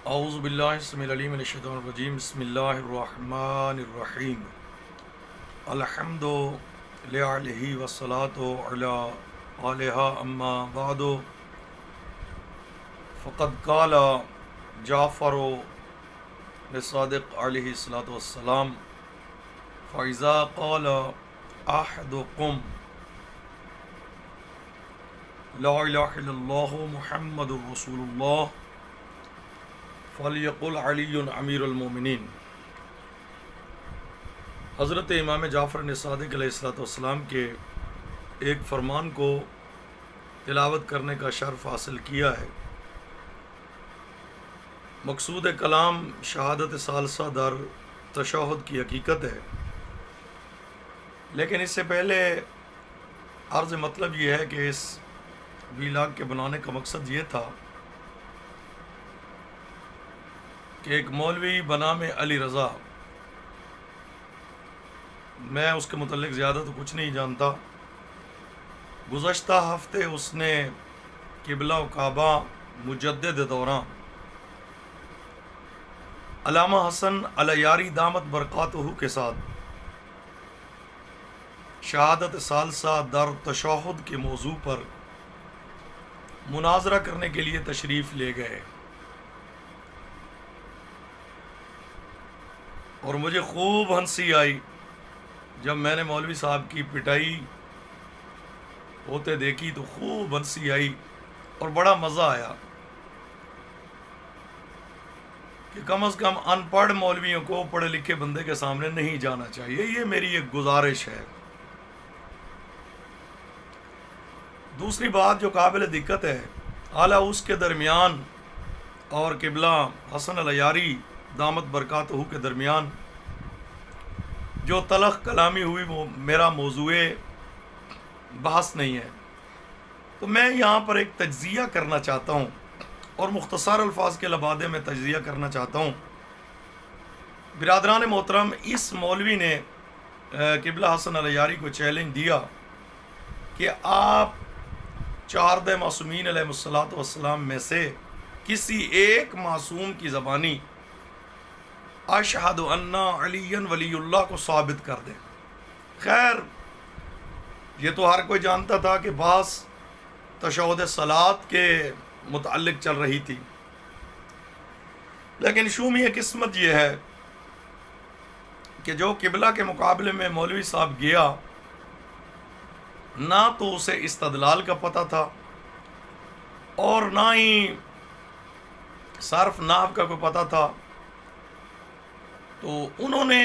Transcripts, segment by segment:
اعوذ باللہ السمیع العلیم من الشیطان الرجیم بسم اللہ الرحمن الرحیم الحمد للہ والصلاة علی آلہا اما بعد فقد قال جعفر لصادق علیہ الصلاۃ والسلام فإذا قال أحدكم لا الہ الا اللہ محمد رسول اللہ فَلْيَقُلْ عَلِيٌّ امیر المومنین۔ حضرت امام جعفر صادق علیہ الصلوۃ والسلام کے ایک فرمان کو تلاوت کرنے کا شرف حاصل کیا ہے۔ مقصود کلام شہادت ثالثہ در تشہد کی حقیقت ہے، لیکن اس سے پہلے عرض مطلب یہ ہے کہ اس ویلاگ کے بنانے کا مقصد یہ تھا کہ ایک مولوی بنام علی رضا، میں اس کے متعلق زیادہ تو کچھ نہیں جانتا، گزشتہ ہفتے اس نے قبلہ و کعبہ مجدد دوران علامہ حسن علیاری دامت برکاتہ کے ساتھ شہادت ثالثہ در تشہد کے موضوع پر مناظرہ کرنے کے لیے تشریف لے گئے، اور مجھے خوب ہنسی آئی جب میں نے مولوی صاحب کی پٹائی ہوتے دیکھی، تو خوب ہنسی آئی اور بڑا مزہ آیا کہ کم از کم ان پڑھ مولویوں کو پڑھے لکھے بندے کے سامنے نہیں جانا چاہیے۔ یہ میری ایک گزارش ہے۔ دوسری بات جو قابل دقت ہے، اعلیٰ اس کے درمیان اور قبلہ حسن علیاری دامت برکاتہ کے درمیان جو تلخ کلامی ہوئی وہ میرا موضوع بحث نہیں ہے، تو میں یہاں پر ایک تجزیہ کرنا چاہتا ہوں، اور مختصر الفاظ کے لبادے میں تجزیہ کرنا چاہتا ہوں۔ برادران محترم، اس مولوی نے قبلہ حسن علیاری کو چیلنج دیا کہ آپ چاردہ معصومین علیہ الصلوۃ والسلام میں سے کسی ایک معصوم کی زبانی اشہد ان علی ولی اللہ کو ثابت کر دیں۔ خیر، یہ تو ہر کوئی جانتا تھا کہ بحث تشہد صلاۃ کے متعلق چل رہی تھی، لیکن شومی قسمت یہ ہے کہ جو قبلہ کے مقابلے میں مولوی صاحب گیا، نہ تو اسے استدلال کا پتہ تھا اور نہ ہی صرف نحو کا کوئی پتہ تھا، تو انہوں نے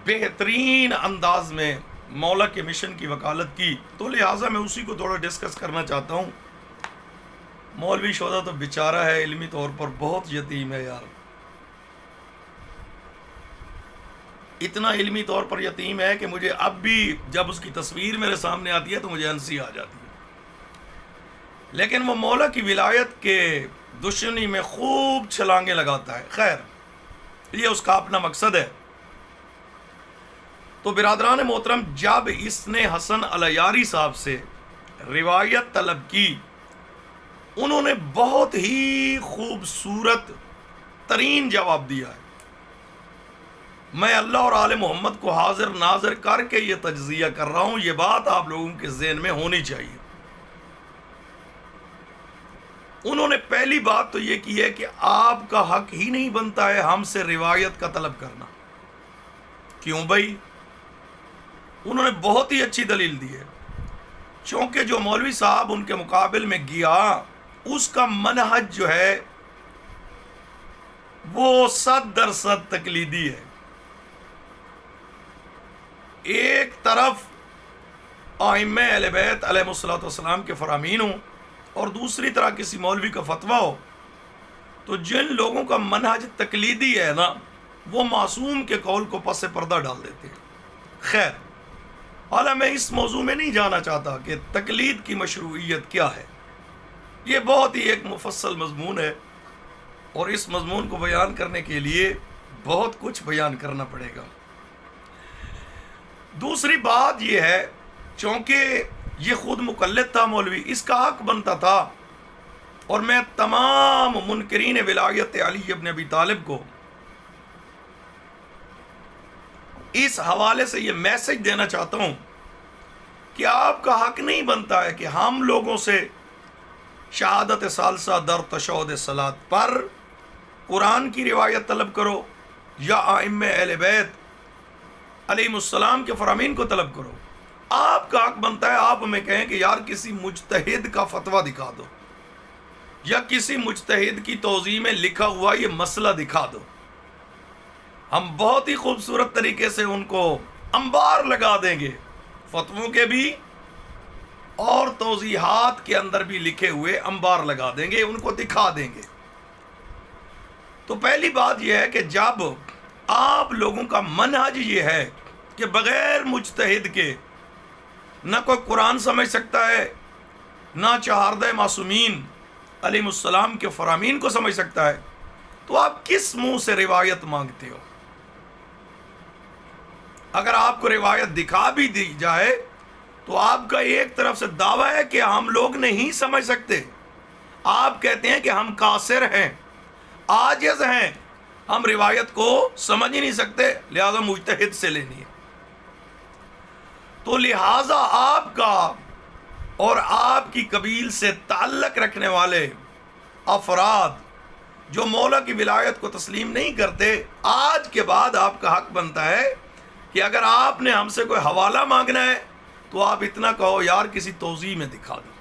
بہترین انداز میں مولا کے مشن کی وکالت کی، تو لہٰذا میں اسی کو تھوڑا ڈسکس کرنا چاہتا ہوں۔ مولوی شودا تو بیچارہ ہے، علمی طور پر بہت یتیم ہے یار، اتنا علمی طور پر یتیم ہے کہ مجھے اب بھی جب اس کی تصویر میرے سامنے آتی ہے تو مجھے ہنسی آ جاتی ہے، لیکن وہ مولا کی ولایت کے دشمنی میں خوب چھلانگیں لگاتا ہے۔ خیر، یہ اس کا اپنا مقصد ہے۔ تو برادران محترم، جب اس نے حسن علیاری صاحب سے روایت طلب کی، انہوں نے بہت ہی خوبصورت ترین جواب دیا ہے۔ میں اللہ اور آل محمد کو حاضر ناظر کر کے یہ تجزیہ کر رہا ہوں، یہ بات آپ لوگوں کے ذہن میں ہونی چاہیے۔ انہوں نے پہلی بات تو یہ کی ہے کہ آپ کا حق ہی نہیں بنتا ہے ہم سے روایت کا طلب کرنا۔ کیوں بھائی؟ انہوں نے بہت ہی اچھی دلیل دی ہے، چونکہ جو مولوی صاحب ان کے مقابل میں گیا، اس کا منہج جو ہے وہ 100% تقلیدی ہے۔ ایک طرف ائمہ اہل بیت علیہ الصلوۃ والسلام کے فرامین ہوں، اور دوسری طرح کسی مولوی کا فتویٰ ہو، تو جن لوگوں کا منہج تقلیدی ہے نا، وہ معصوم کے قول کو پس پردہ ڈال دیتے ہیں۔ خیر، حالانکہ میں اس موضوع میں نہیں جانا چاہتا کہ تقلید کی مشروعیت کیا ہے، یہ بہت ہی ایک مفصل مضمون ہے، اور اس مضمون کو بیان کرنے کے لیے بہت کچھ بیان کرنا پڑے گا۔ دوسری بات یہ ہے، چونکہ یہ خود مقلد تھا مولوی، اس کا حق بنتا تھا اور میں تمام منکرین ولایت علی ابن ابی طالب کو اس حوالے سے یہ میسج دینا چاہتا ہوں کہ آپ کا حق نہیں بنتا ہے کہ ہم لوگوں سے شہادت ثالثہ در تشہد صلاۃ پر قرآن کی روایت طلب کرو یا ائمہ اہل بیت علیہم السلام کے فرامین کو طلب کرو. آپ کا حق بنتا ہے آپ ہمیں کہیں کہ یار کسی مجتہد کا فتویٰ دکھا دو یا کسی مجتہد کی توضیح میں لکھا ہوا یہ مسئلہ دکھا دو. ہم بہت ہی خوبصورت طریقے سے ان کو انبار لگا دیں گے، فتووں کے بھی اور توضیحات کے اندر بھی لکھے ہوئے انبار لگا دیں گے، ان کو دکھا دیں گے. تو پہلی بات یہ ہے کہ جب آپ لوگوں کا منہج یہ ہے کہ بغیر مجتہد کے نہ کوئی قرآن سمجھ سکتا ہے، نہ چہاردہ معصومین علیہ السلام کے فرامین کو سمجھ سکتا ہے، تو آپ کس منہ سے روایت مانگتے ہو؟ اگر آپ کو روایت دکھا بھی دی جائے تو آپ کا ایک طرف سے دعویٰ ہے کہ ہم لوگ نہیں سمجھ سکتے. آپ کہتے ہیں کہ ہم قاصر ہیں، عاجز ہیں، ہم روایت کو سمجھ ہی نہیں سکتے، لہذا مجتہد سے لینی ہے. تو لہذا آپ کا اور آپ کی قبیل سے تعلق رکھنے والے افراد جو مولا کی ولایت کو تسلیم نہیں کرتے، آج کے بعد آپ کا حق بنتا ہے کہ اگر آپ نے ہم سے کوئی حوالہ مانگنا ہے تو آپ اتنا کہو یار کسی توضیح میں دکھا دو.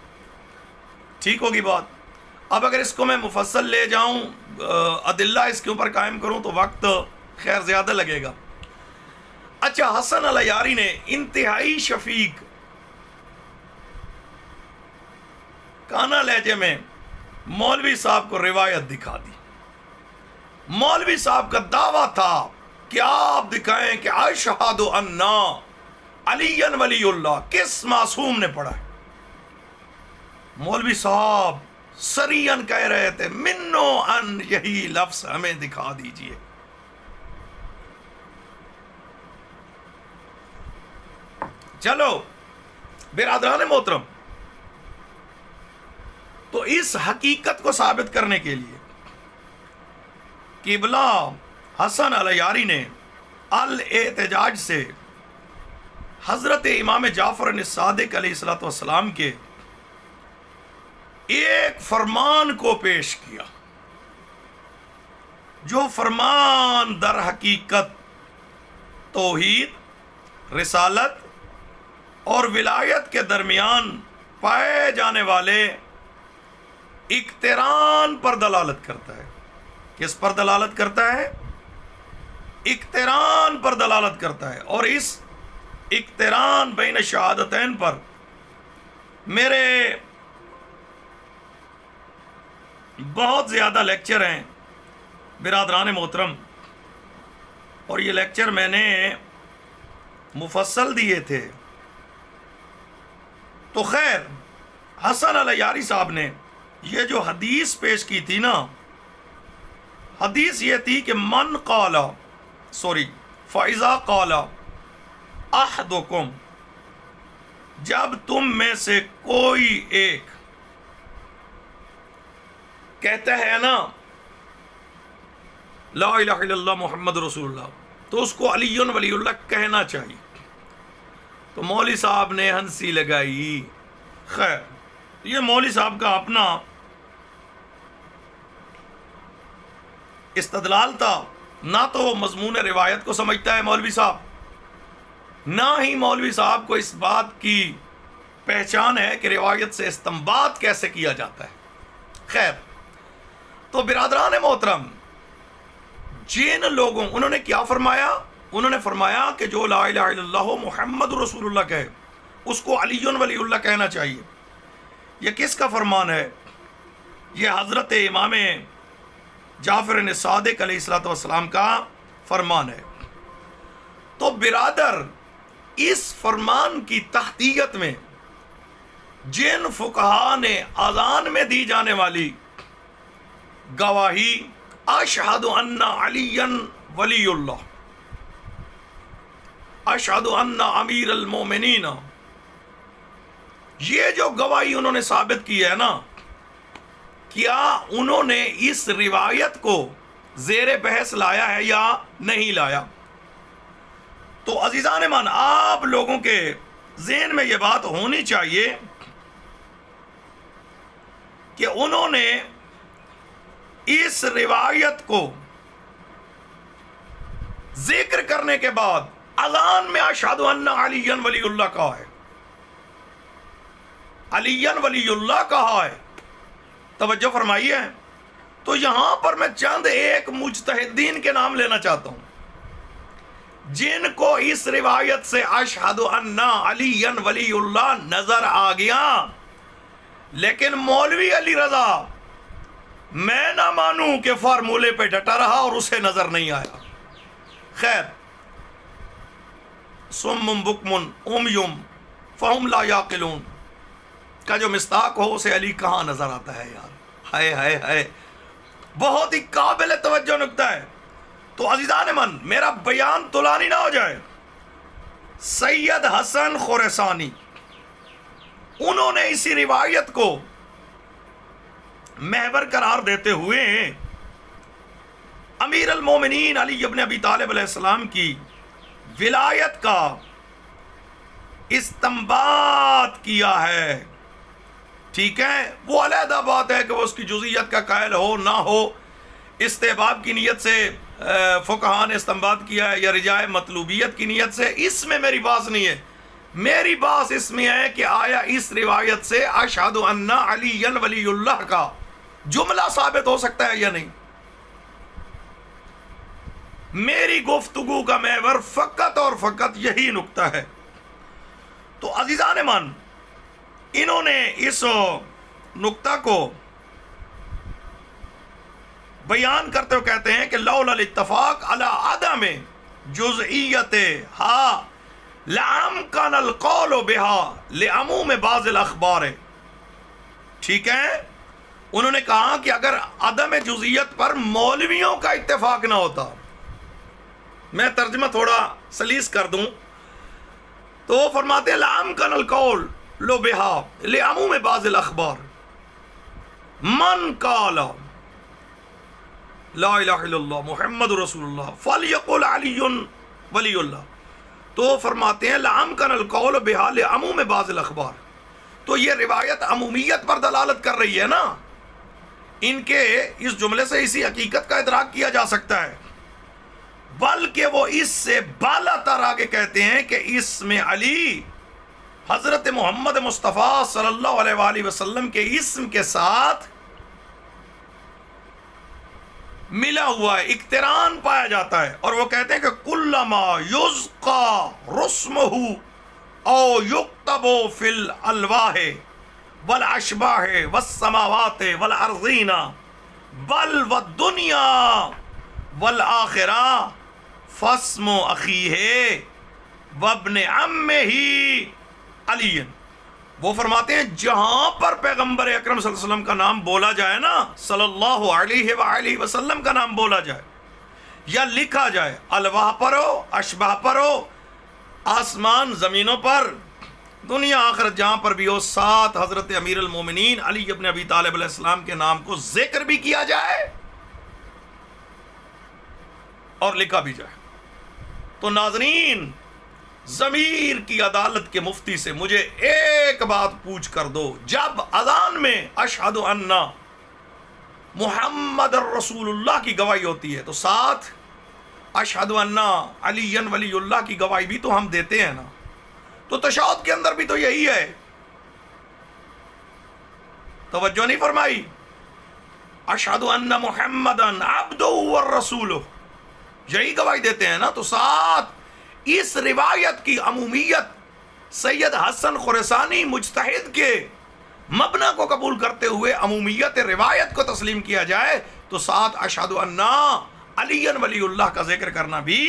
ٹھیک ہوگی بات؟ اب اگر اس کو میں مفصل لے جاؤں، ادلہ اس کے اوپر قائم کروں تو وقت خیر زیادہ لگے گا. اچھا، حسن الیاری نے انتہائی شفیق کانا لہجے میں مولوی صاحب کو روایت دکھا دی. مولوی صاحب کا دعویٰ تھا کہ آپ دکھائیں کہ اشہد ان علی ولی اللہ. کس معصوم نے پڑھا ہے؟ مولوی صاحب سریعن کہہ رہے تھے منو ان، یہی لفظ ہمیں دکھا دیجئے. چلو برادران محترم، تو اس حقیقت کو ثابت کرنے کے لیے قبلہ حسن الیاری نے الاحتجاج سے حضرت امام جعفر الصادق علیہ الصلوۃ والسلام کے ایک فرمان کو پیش کیا، جو فرمان در حقیقت توحید، رسالت اور ولایت کے درمیان پائے جانے والے اقتران پر دلالت کرتا ہے. کس پر دلالت کرتا ہے؟ اقتران پر دلالت کرتا ہے. اور اس اقتران بین شہادتین پر میرے بہت زیادہ لیکچر ہیں برادران محترم، اور یہ لیکچر میں نے مفصل دیے تھے. تو خیر، حسن الیاری صاحب نے یہ جو حدیث پیش کی تھی نا، حدیث یہ تھی کہ من قال فَإِذَا قَالَ أَحَدُكُمْ، جب تم میں سے کوئی ایک کہتا ہے نا لا الہ الا اللہ محمد رسول اللہ، تو اس کو علی ولی اللہ کہنا چاہیے. تو مولوی صاحب نے ہنسی لگائی. خیر، یہ مولوی صاحب کا اپنا استدلال تھا. نہ تو وہ مضمون روایت کو سمجھتا ہے مولوی صاحب، نہ ہی مولوی صاحب کو اس بات کی پہچان ہے کہ روایت سے استنباط کیسے کیا جاتا ہے. خیر، تو برادران محترم، جن لوگوں، انہوں نے کیا فرمایا؟ انہوں نے فرمایا کہ جو لا الہ الا اللہ محمد رسول اللہ کہے اس کو علی ولی اللہ کہنا چاہیے. یہ کس کا فرمان ہے؟ یہ حضرت امام جعفر صادق علیہ الصلوۃ والسلام کا فرمان ہے. تو برادر، اس فرمان کی تحقیقت میں جن فقہا نے اذان میں دی جانے والی گواہی اشہد ان علی ولی اللہ، اشہد ان امیر المومنین، یہ جو گواہی انہوں نے ثابت کی ہے نا کیا انہوں نے اس روایت کو زیر بحث لایا ہے یا نہیں لایا؟ تو عزیزان من، آپ لوگوں کے ذہن میں یہ بات ہونی چاہیے کہ انہوں نے اس روایت کو ذکر کرنے کے بعد اذان میں اشہد ان علی ولی اللہ کہا ہے، علی ولی اللہ کہا ہے۔ توجہ فرمائیے۔ تو یہاں پر میں چند ایک مجتہدین کے نام لینا چاہتا ہوں جن کو اس روایت سے اشہد ان علی ولی اللہ نظر آ گیا، لیکن مولوی علی رضا میں نہ مانوں کہ فارمولے پہ ڈٹا رہا اور اسے نظر نہیں آیا۔ خیر، سم بکم امیوم فہم لا یعقلون کا جو مصداق ہو اسے علی کہاں نظر آتا ہے یار؟ ہائے ہائے ہائے، بہت ہی قابل توجہ نکتہ ہے۔ تو عزیزان من، میرا بیان طولانی نہ ہو جائے، سید حسن خراسانی انہوں نے اسی روایت کو محور قرار دیتے ہوئے امیر المومنین علی ابن ابی طالب علیہ السلام کی ولایت کا استنباط کیا ہے۔ ٹھیک ہے، وہ علیحدہ بات ہے کہ وہ اس کی جزئیت کا قائل ہو نہ ہو، استحباب کی نیت سے فقہاء نے استنباط کیا ہے یا رجاء مطلوبیت کی نیت سے، اس میں میری بات نہیں ہے۔ میری بات اس میں ہے کہ آیا اس روایت سے اشہد ان علی ولی اللہ کا جملہ ثابت ہو سکتا ہے یا نہیں؟ میری گفتگو کا محور فقط اور فقط یہی نکتہ ہے۔ تو عزیزان من، انہوں نے اس نکتہ کو بیان کرتے ہوئے کہتے ہیں کہ لولا الاتفاق علی عدم جزئیت ہا لامکن القول بہا لعموم بعض الاخبار۔ ٹھیک ہے، انہوں نے کہا کہ اگر عدم جزئیت پر مولویوں کا اتفاق نہ ہوتا، میں ترجمہ تھوڑا سلیس کر دوں تو وہ فرماتے ہیں لامکن القول لو بہا لعموم بعض الاخبار من قال لا الہ الا اللہ محمد رسول اللہ فلیقل علی ولی اللہ۔ تو فرماتے ہیں لامکن القول بہا لعموم بعض الاخبار۔ تو یہ روایت عمومیت پر دلالت کر رہی ہے نا، ان کے اس جملے سے اسی حقیقت کا ادراک کیا جا سکتا ہے، بلکہ وہ اس سے بالا تر آگے کہتے ہیں کہ اس میں علی حضرت محمد مصطفیٰ صلی اللہ علیہ وآلہ وسلم کے اسم کے ساتھ ملا ہوا ہے، اقتران پایا جاتا ہے، اور وہ کہتے ہیں کہ کلما یذکر رسمہ او یکتب فی الالواح والاشباح والسماوات والارضین بل والدنیا والآخرہ فاسم اخیہ وابن عمہ علی۔ وہ فرماتے ہیں جہاں پر پیغمبر اکرم صلی اللہ علیہ وسلم کا نام بولا جائے نا، صلی اللہ علیہ وآلہ وسلم کا نام بولا جائے یا لکھا جائے، الواح پر ہو، اشباح پر ہو، آسمان زمینوں پر، دنیا آخرت جہاں پر بھی ہو، ساتھ حضرت امیر المومنین علی ابن ابی طالب علیہ السلام کے نام کو ذکر بھی کیا جائے اور لکھا بھی جائے۔ تو ناظرین، ضمیر کی عدالت کے مفتی سے مجھے ایک بات پوچھ کر دو، جب اذان میں اشہد ان محمد الرسول اللہ کی گواہی ہوتی ہے تو ساتھ اشہد ان علی ولی اللہ کی گواہی بھی تو ہم دیتے ہیں نا، تو تشہد کے اندر بھی تو یہی ہے۔ توجہ نہیں فرمائی؟ اشہد ان محمدا عبدہ والرسولہ، یہی گواہی دیتے ہیں نا، تو ساتھ اس روایت کی عمومیت سید حسن خراسانی مجتہد کے مبنی کو قبول کرتے ہوئے عمومیت روایت کو تسلیم کیا جائے تو ساتھ اشہد ان علی ولی اللہ کا ذکر کرنا بھی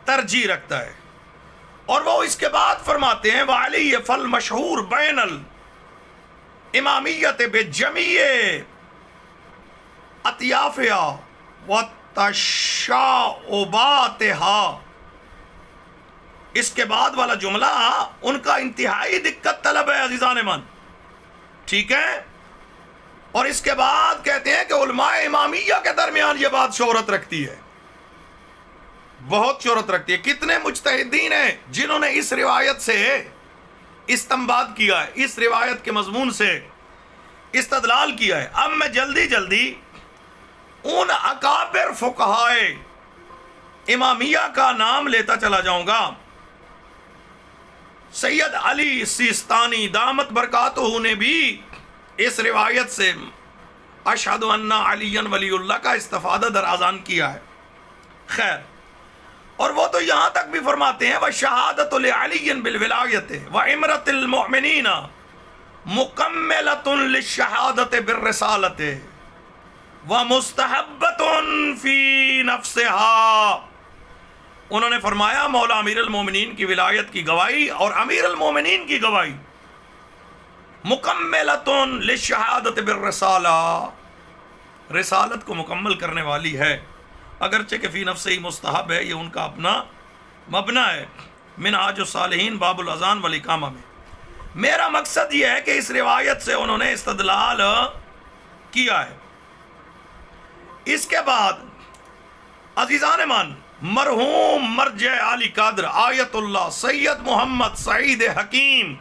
ترجیح رکھتا ہے۔ اور وہ اس کے بعد فرماتے ہیں وعلی فالمشہور بین الامامیت بجمیع اطیافہا وتشعباتہا۔ اس کے بعد والا جملہ ان کا انتہائی دقت طلب ہے عزیزان من۔ ٹھیک ہے. اور اس کے بعد کہتے ہیں کہ علماء امامیہ کے درمیان یہ بات شہرت رکھتی ہے، بہت شہرت رکھتی ہے. کتنے مجتہدین ہیں جنہوں نے اس روایت سے استنباط کیا ہے، اس روایت کے مضمون سے استدلال کیا ہے. اب میں جلدی جلدی ان اکابر فقہائے امامیہ کا نام لیتا چلا جاؤں گا. سید علی سیستانی دامت برکاتہ نے بھی اس روایت سے اشہد ان علی ولی اللہ کا استفادہ در اذان کیا ہے. خیر، اور وہ تو یہاں تک بھی فرماتے ہیں وشہادۃ لعلی بالولایۃ وعمرۃ المؤمنین مکملۃ للشہادۃ بالرسالۃ ومستحبۃ فی نفسها. انہوں نے فرمایا مولا امیر المومنین کی ولایت کی گواہی اور امیر المومنین کی گواہی مکملۃ للشہادۃ بالرسالہ، رسالت کو مکمل کرنے والی ہے، اگرچہ کہ فی نفس ہی مستحب ہے، یہ ان کا اپنا مبنی ہے. منہاج الصالحین باب الاذان والاقامہ میں. میرا مقصد یہ ہے کہ اس روایت سے انہوں نے استدلال کیا ہے. اس کے بعد عزیزان من، مرحوم مرجع علی قادر آیت اللہ سید محمد سعید حکیم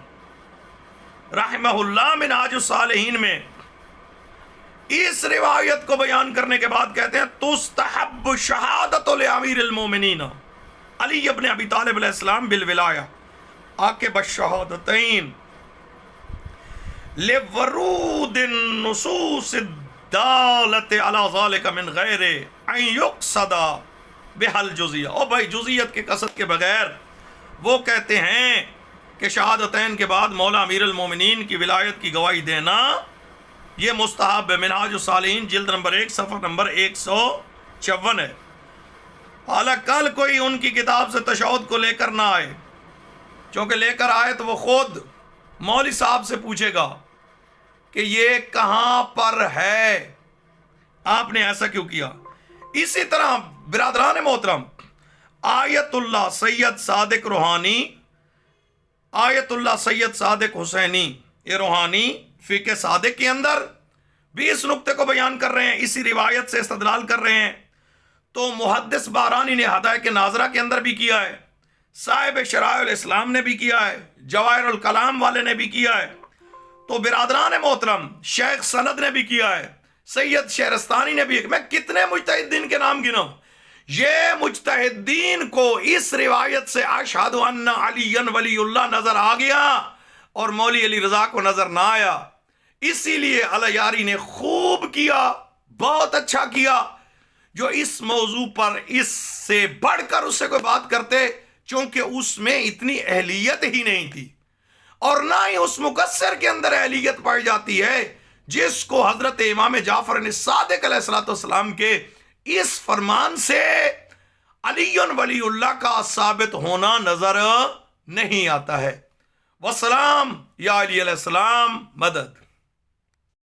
رحمہ اللہ منہاج الصالحین میں اس روایت کو بیان کرنے کے بعد کہتے ہیں تستحب شہادت لامیر المومنین علی ابن ابی طالب علیہ السلام بالولایہ عاقب الشہادتین لورود النصوص الدالۃ علی ذلک من غیر ان یقصد بحل جزیہ. او بھائی، جزیت کے قصد کے بغیر وہ کہتے ہیں کہ شہادتین کے بعد مولا امیر المومنین کی ولایت کی گواہی دینا یہ مستحب ہے. منہاج الصالحین جلد نمبر 1 صفحہ نمبر 154 ہے. حالانکہ کل کوئی ان کی کتاب سے تشہد کو لے کر نہ آئے، چونکہ لے کر آئے تو وہ خود مولوی صاحب سے پوچھے گا کہ یہ کہاں پر ہے، آپ نے ایسا کیوں کیا. اسی طرح برادران محترم، آیت اللہ سید صادق روحانی، آیت اللہ سید صادق حسینی یہ روحانی فقہ صادق کے اندر بھی اس نقطے کو بیان کر رہے ہیں، اسی روایت سے استدلال کر رہے ہیں. تو محدث بارانی نے ہدایت ناظرہ کے اندر بھی کیا ہے، صاحب شرائع الاسلام نے بھی کیا ہے، جواہر الکلام والے نے بھی کیا ہے. تو برادران محترم، شیخ سند نے بھی کیا ہے، سید شہرستانی نے بھی. میں کتنے مجتہدین کے نام گناؤں، یہ مجتہدین کو اس روایت سے اشہد ان علی ولی اللہ نظر آ گیا اور مولوی علی رضا کو نظر نہ آیا. اسی لیے الیاری نے خوب کیا، بہت اچھا کیا جو اس موضوع پر اس سے بڑھ کر اس سے کوئی بات کرتے، چونکہ اس میں اتنی اہلیت ہی نہیں تھی اور نہ ہی اس مقصر کے اندر اہلیت پائی جاتی ہے جس کو حضرت امام جعفر صادق علیہ السلام کے اس فرمان سے علی ولی اللہ کا ثابت ہونا نظر نہیں آتا ہے. والسلام یا علی علیہ السلام مدد.